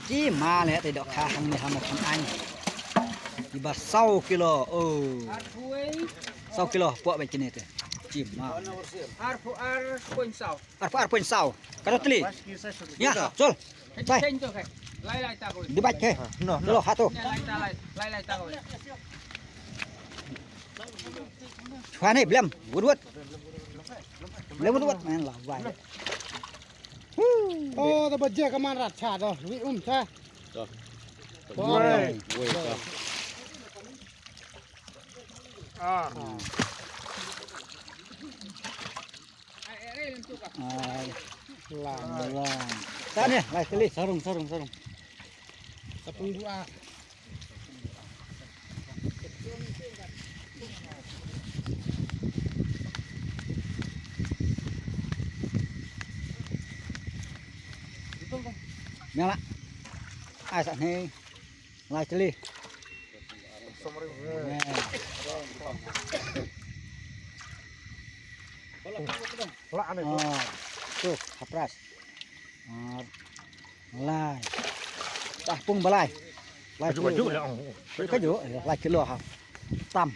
Chỉ mà lẽ thì đọc khá hàng này hàng một phần anh thì bà sau kilo sau kilo buat macam ni tu chỉ mà ar poin sau kalau teli ya sol sai di baik ke no hatu Chuan này blem vút men là vài ô tao bật cái màn rạt chả rồi vị cha Ôi, là sao nè lại cái ly sarung tepung dua miếng lạ ai sẵn hay lại cái ly lạ này. tuh hapras lai tak pung balai lai Baju-baju lah. cái dụ lai kilo ha tam